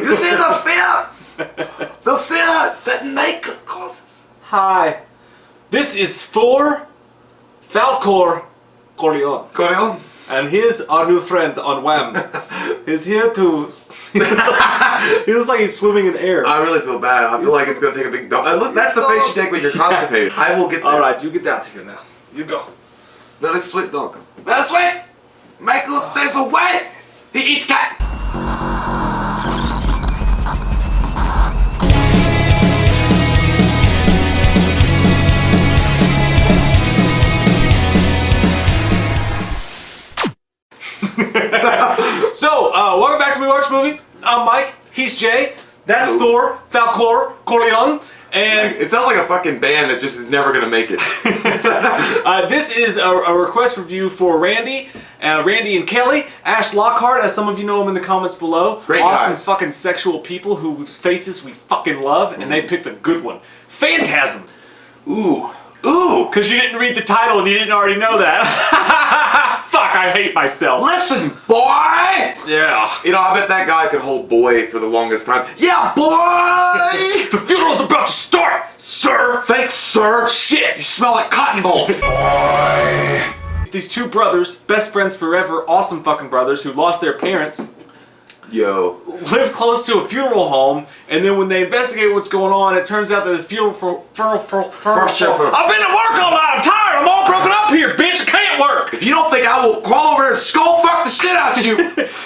You see the fear? The fear that makeup causes. Hi. This is Thor Falcor Corleone. Corleone? And here's our new friend on Wham. He's here to... He looks like he's swimming in air. I really feel bad. I feel like it's going to take a big dump. Look, that's the face you take when you're constipated. I will get there. Alright, you get down to here now. You go. Very sweet dog. Very sweet! Michael, there's a way! He eats cat! So, welcome back to We Watch Movie. I'm Mike. He's Jay. That's Thor Falcor Corleone. And it sounds like a fucking band that just is never gonna make it. This is a request review for Randy and Kelly, Ash Lockhart, as some of you know them in the comments below. Great awesome guys. Fucking sexual people whose faces we fucking love, and they picked a good one. Phantasm. Ooh. Because you didn't read the title and you didn't already know that. Fuck, I hate myself. Listen, boy! Yeah. You know, I bet that guy could hold boy for the longest time. Yeah, boy! The funeral's about to start, sir. Thanks, sir. Shit. You smell like cotton balls. Boy! These two brothers, best friends forever, awesome fucking brothers who lost their parents, Yo. live close to a funeral home, and then when they investigate what's going on, it turns out that this funeral I've been at work all night, I'm tired, I'm all broken up here, bitch, I can't work! If you don't think I will crawl over there and skull fuck the shit out of you.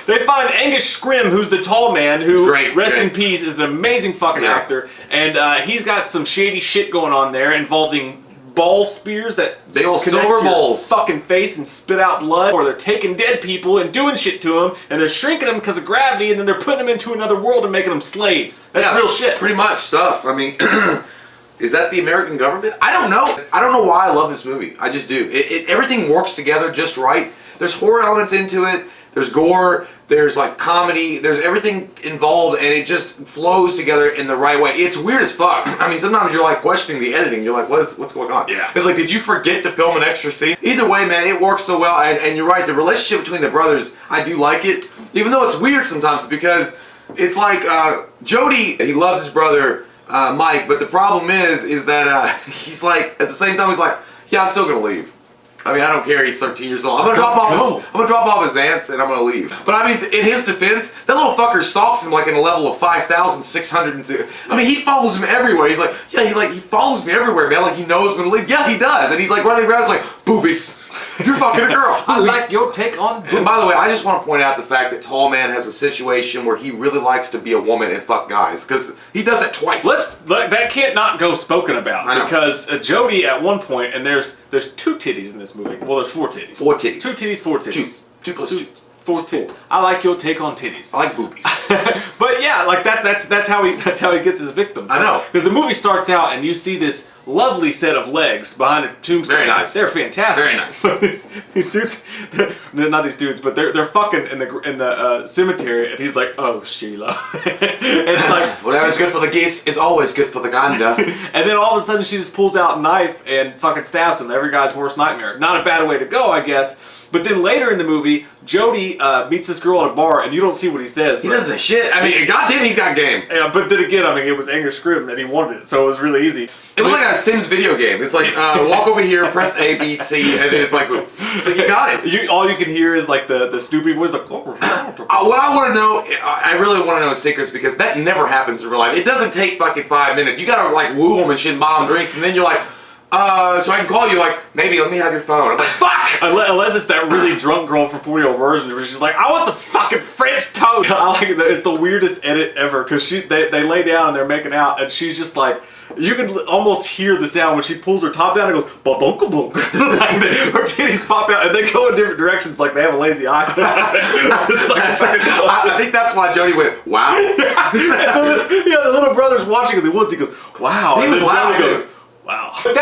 They find Angus Scrim, who's the tall man, who, great, rest great. in peace, is an amazing fucking actor, and he's got some shady shit going on there involving ball spears that Big old connect silver your balls. fucking face and spit out blood, or they're taking dead people and doing shit to them, and they're shrinking them because of gravity, and then they're putting them into another world and making them slaves. That's real shit. Pretty much stuff. I mean, is that the American government? I don't know. I don't know why I love this movie. I just do. Everything works together just right. There's horror elements into it. There's gore. There's like comedy. There's everything involved, and it just flows together in the right way. It's weird as fuck. I mean, sometimes you're like questioning the editing. You're like, what's going on? Yeah. It's like, did you forget to film an extra scene? Either way, man, it works so well. And you're right. The relationship between the brothers, I do like it, even though it's weird sometimes because it's like Jody. He loves his brother Mike, but the problem is that he's like at the same time he's like, yeah, I'm still gonna leave. I mean, I don't care. He's 13 years old. I'm gonna drop off his aunts and I'm gonna leave. But I mean, in his defense, that little fucker stalks him like in a level of 5,600. I mean, he follows him everywhere. He's like, yeah, he follows me everywhere, man. Like he knows when to leave. Yeah, he does. And he's like running around. He's like, boobies. You're fucking a girl. I like your take on boobies. And by the way, I just want to point out the fact that Tall Man has a situation where he really likes to be a woman and fuck guys because he does that twice. That can't not go spoken about because Jody at one point, and there's two titties in this movie. Well, there's four titties. Four titties. Two titties, four titties. Two plus two. Four titties. I like your take on titties. I like boobies. But yeah, like that's how he gets his victims. I know. Because the movie starts out and you see this lovely set of legs behind a tombstone. Very nice. They're fantastic. Very nice. these dudes, not these dudes, but they're fucking in the cemetery, and he's like, "Oh, Sheila." It's like whatever's good for the geese is always good for the gander. And then all of a sudden she just pulls out a knife and fucking stabs him. Every guy's worst nightmare. Not a bad way to go, I guess. But then later in the movie, Jody meets this girl at a bar, and you don't see what he says. He does a shit. I mean, goddamn, he's got game. Yeah, but then again, I mean, it was Angus Scrim and he wanted it, so it was really easy. It was like a Sims video game. It's like, walk over here, press A, B, C, and then it's like, so you got it. All you can hear is like the Snoopy voice, like, what I want to know, I really want to know secrets because that never happens in real life. It doesn't take fucking 5 minutes. You gotta like woo them and shit and buy them drinks, and then you're like, so I can call you like, maybe let me have your phone. I'm like, fuck! Unless it's that really drunk girl from 40-Year-Old Version where she's like, I want some fucking French toast! I like it. It's the weirdest edit ever because they lay down and they're making out and she's just like, you can almost hear the sound when she pulls her top down and goes, ba-dunk-a-blunk. Like her titties pop out and they go in different directions like they have a lazy eye. I think that's why Jody went, wow. Yeah, the little brother's watching in the woods. He goes, wow. He was loud. Jody goes, wow. But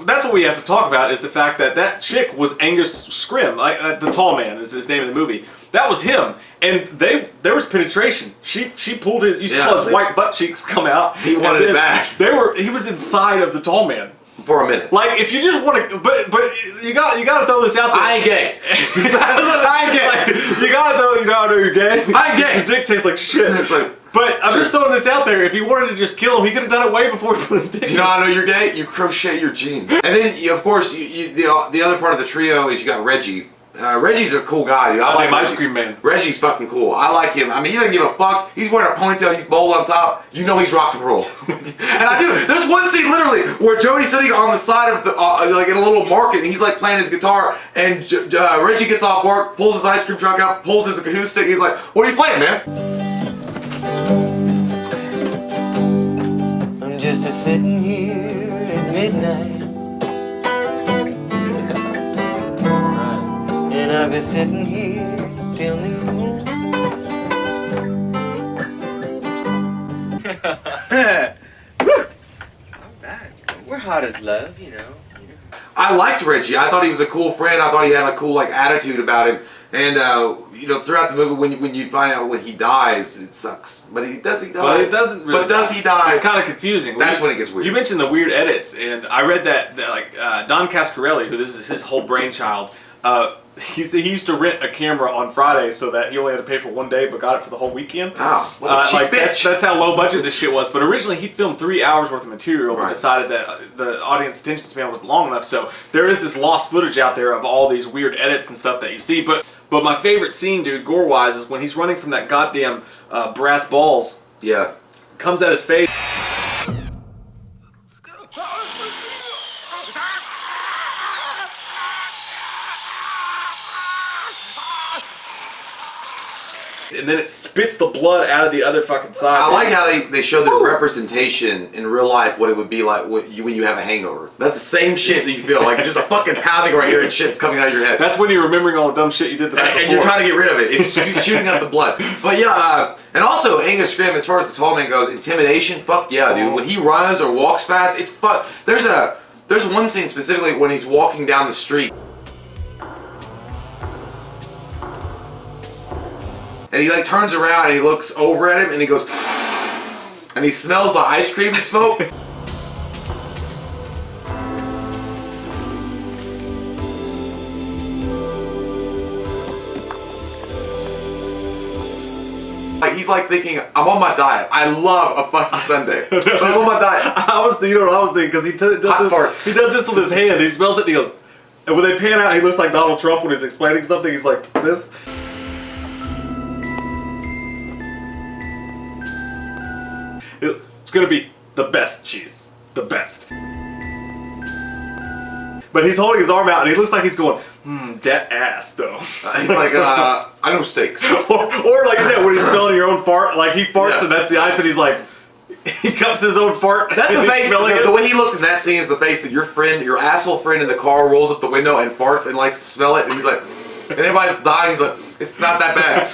that's what we have to talk about is the fact that chick was Angus Scrim, the tall man is his name in the movie. That was him, and there was penetration. She pulled his. You saw his white butt cheeks come out. He wanted it back. He was inside of the tall man. For a minute. Like if you just want to, but you got to throw this out there. I ain't gay. I ain't gay. Like, you gotta know you're gay. I ain't gay. Your dick tastes like shit. It's like, But I'm just throwing this out there. If he wanted to just kill him, he could have done it way before he put his dick in. You know how I know you're gay? You crochet your jeans. And then, of course, the other part of the trio is you got Reggie. Reggie's a cool guy, dude. I like Ice Cream Man. Reggie's fucking cool. I like him. I mean, he doesn't give a fuck. He's wearing a ponytail. He's bald on top. You know he's rock and roll. And I do. There's one scene literally where Jody's sitting on the side of the like in a little market, and he's like playing his guitar, and Reggie gets off work, pulls his ice cream truck out, pulls his acoustic. He's like, "What are you playing, man?" I'm just a sitting here at midnight. And I'll be sitting here till noon. Alright, we're hot as love, you know. I liked Reggie. I thought he was a cool friend. I thought he had a cool attitude about him. And throughout the movie, when you find out when he dies, it sucks. But does he die? But it doesn't. Really but does he die? It's kind of confusing. That's when it gets weird. You mentioned the weird edits, and I read that Don Cascarelli, who this is his whole brainchild. He used to rent a camera on Friday so that he only had to pay for one day, but got it for the whole weekend. Oh, what a cheap bitch. That's how low budget this shit was. But originally he filmed 3 hours worth of material, but Right. decided that the audience attention span wasn't long enough. So there is this lost footage out there of all these weird edits and stuff that you see. But my favorite scene, dude, gore-wise, is when he's running from that goddamn brass balls. Yeah. Comes at his face. And then it spits the blood out of the other fucking side. I like how they show the representation in real life, what it would be like when you have a hangover. That's the same shit that you feel like just a fucking pounding right here and shit's coming out of your head. That's when you're remembering all the dumb shit you did the night before. And you're trying to get rid of it. It's shooting out the blood. But yeah, and also Angus Scrimm, as far as the tall man goes, intimidation, fuck yeah, dude. When he runs or walks fast, it's fuck. There's one scene specifically when he's walking down the street. And he turns around and he looks over at him and he goes, and he smells the ice cream smoke. He's thinking, I'm on my diet. I love a fucking sundae. So I'm on my diet. You know what I was thinking, because he does this with his hand. He smells it and he goes, and when they pan out, he looks like Donald Trump when he's explaining something. He's like this. It's gonna be the best cheese. The best. But he's holding his arm out and he looks like he's going, that ass though. He's like, I know steaks. or like I said, when he's smelling your own fart, like he farts and that's the ice and he's like, he cups his own fart. That's the face. The way he looked in that scene is the face that your asshole friend in the car rolls up the window and farts and likes to smell it. And he's like, and everybody's dying. He's like, it's not that bad.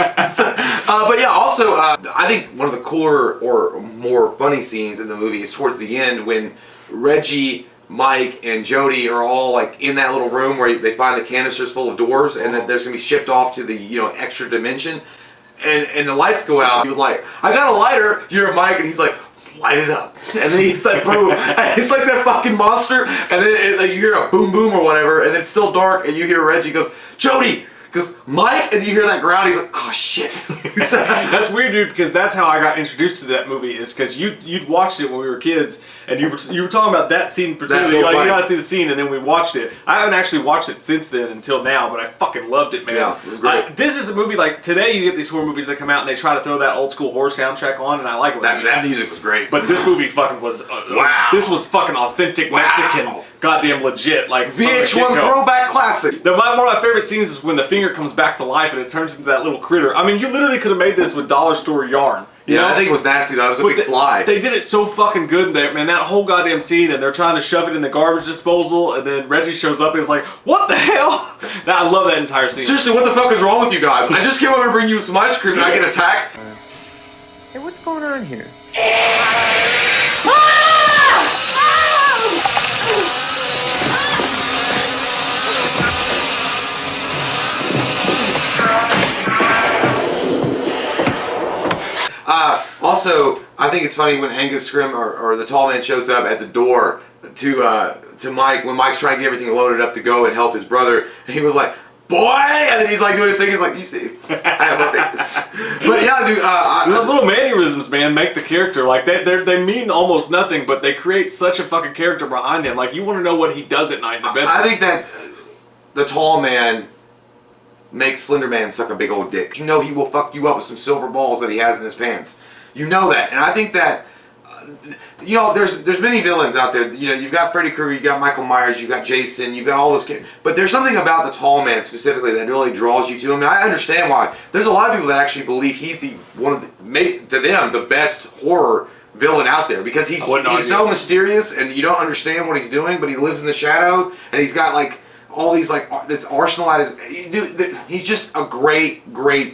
But yeah, also, I think one of the cooler or more funny scenes in the movie is towards the end when Reggie, Mike, and Jody are all in that little room where they find the canisters full of doors, and then there's gonna be shipped off to the extra dimension, and the lights go out. He was like, I got a lighter. You're Mike, and he's like, light it up. And then he's like, boom. And it's like that fucking monster. And then you hear a boom boom or whatever, and it's still dark, and you hear Reggie goes, Jody! Goes, Mike, and you hear that ground, he's like, oh shit. That's weird, dude, because that's how I got introduced to that movie, is because you'd watched it when we were kids, and you were talking about that scene particularly. So you gotta see the scene, and then we watched it. I haven't actually watched it since then until now, but I fucking loved it, man. Yeah, it was great. This is a movie, today you get these horror movies that come out and they try to throw that old school horror soundtrack on, and I like it. That music was great. But this movie fucking was, wow. This was fucking authentic Mexican, goddamn legit, VH1 throwback classic. One of my favorite scenes is when the finger comes back to life and it turns into that little critter. I mean, you literally could have made this with dollar store yarn. You know? I think it was nasty though. It was a big fly. They did it so fucking good there, man. That whole goddamn scene, and they're trying to shove it in the garbage disposal, and then Reggie shows up and is like, what the hell? I love that entire scene. Seriously, what the fuck is wrong with you guys? I just came over to bring you some ice cream and I get attacked? Hey, what's going on here? Also, I think it's funny when Angus Scrimm or the tall man shows up at the door to Mike when Mike's trying to get everything loaded up to go and help his brother, and he was like, boy, and then he's like doing his thing. He's like, you see, I have my fingers. But yeah, dude. Those little mannerisms, man, make the character like they mean almost nothing, but they create such a fucking character behind him. Like you want to know what he does at night in the bedroom. I think that the tall man makes Slender Man suck a big old dick. You know he will fuck you up with some silver balls that he has in his pants. You know that, and I think that. You know, there's many villains out there. You know, you've got Freddy Krueger, you've got Michael Myers, you've got Jason, you've got all those kids. But there's something about the tall man specifically that really draws you to him. And I understand why. There's a lot of people that actually believe he's to them, the best horror villain out there because he's so mysterious and you don't understand what he's doing, but he lives in the shadow and he's got like all these like this arsenal at his. Dude, he's just a great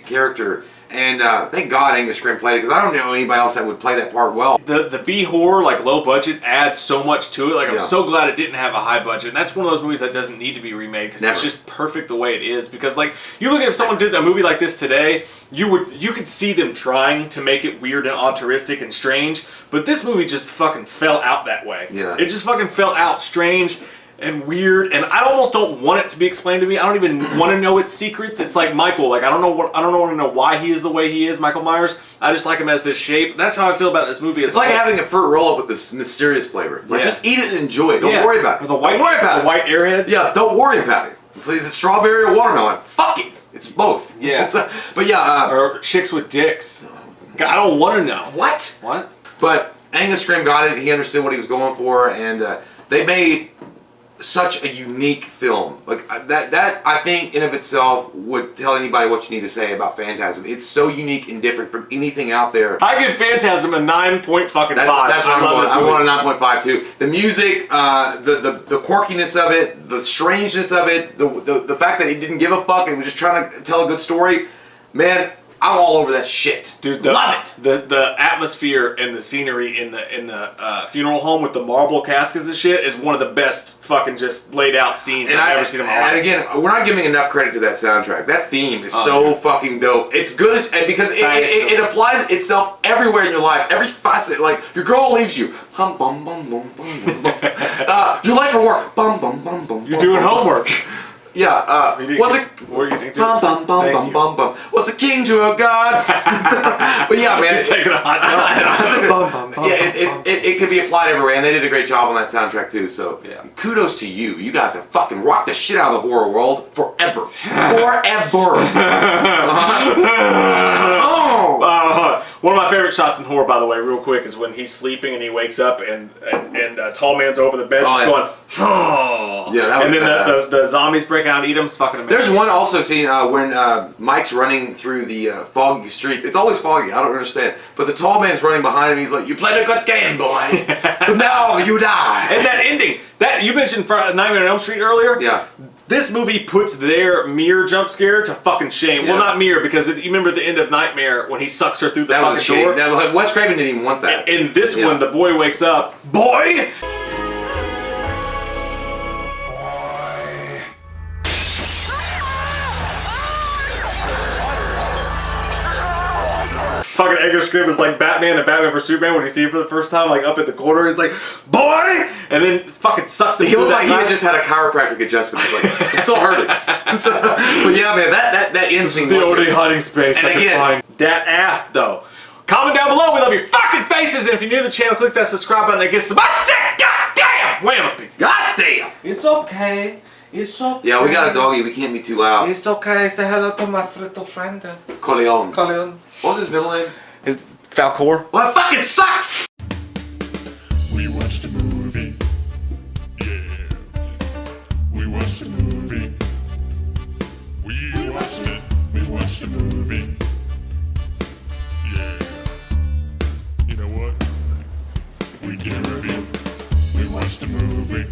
character. And thank God Angus Scrimm played it because I don't know anybody else that would play that part well. The B horror, like low budget, adds so much to it. Like I'm so glad it didn't have a high budget. And that's one of those movies that doesn't need to be remade because it's just perfect the way it is. Because like you look at if someone did a movie like this today, you could see them trying to make it weird and altruistic and strange. But this movie just fucking fell out that way. Yeah. It just fucking fell out strange and weird, and I almost don't want it to be explained to me. I don't even want to know its secrets. It's like Michael. Like I don't want to know why he is the way he is, Michael Myers. I just like him as this shape. That's how I feel about this movie. It's like having a fruit roll up with this mysterious flavor. Like just eat it and enjoy it. Don't worry about it. Don't worry about it. The white airheads. Yeah, don't worry about it. Is it strawberry or watermelon? Fuck it. It's both. Yeah. But yeah. Or chicks with dicks. I don't want to know. What? What? But Angus Scrimm got it. He understood what he was going for, and they made such a unique film. Like that I think in of itself would tell anybody what you need to say about Phantasm. It's so unique and different from anything out there. I give Phantasm a 9.5. That's what I want. I want a 9.5 too. The music, the quirkiness of it, the strangeness of it, the fact that he didn't give a fuck and was just trying to tell a good story. Man, I'm all over that shit. Dude, love it. The atmosphere and the scenery in the funeral home with the marble caskets and shit is one of the best fucking just laid out scenes I've ever seen in my life. And again, we're not giving enough credit to that soundtrack. That theme is so fucking dope. It's good because it applies itself everywhere in your life, every facet. Like your girl leaves you, bum bum bum bum bum bum. Your life or work, bum bum bum bum. You're doing homework. Yeah, what's a bum bum bum bum bum bum? What's a king to a god? But yeah, man, take it on. It can be applied everywhere, and they did a great job on that soundtrack too. So kudos to you. You guys have fucking rocked the shit out of the horror world forever, forever. One of my favorite shots in horror, by the way, real quick, is when he's sleeping and he wakes up and tall man's over the bed just going, oh. Yeah, that was and then the zombies break out and eat him. It's fucking amazing. There's one also scene when Mike's running through the foggy streets. It's always foggy. I don't understand. But the tall man's running behind him. He's like, "You played a good game, boy, but now you die." And that ending, that you mentioned Nightmare on Elm Street earlier. Yeah. This movie puts their mirror jump scare to fucking shame. Yeah. Well, not mirror, because you remember at the end of Nightmare when he sucks her through the fucking door? Wes Craven didn't even want that. In this one, the boy wakes up. Boy! Fucking Angus Scrimm is like Batman and Batman vs Superman when you see him for the first time, like up at the corner. He's like, boy! And then fucking sucks him. He looked like he had just had a chiropractic adjustment. Like, it's still hurting. But yeah, man, that end scene. This is the only hiding space I can find. Dat ass, though. Comment down below. We love your fucking faces. And if you're new to the channel, click that subscribe button and get some. Goddamn! Wham! Goddamn! It's okay. It's okay. Yeah, we got a doggy. We can't be too loud. It's okay. Say hello to my little friend. Coleon. What was his middle name? His Falcor. Well, it fucking sucks! We watched a movie. Yeah. We watched a movie. We watched it. We watched a movie. Yeah. You know what? We did a review. We watched a movie.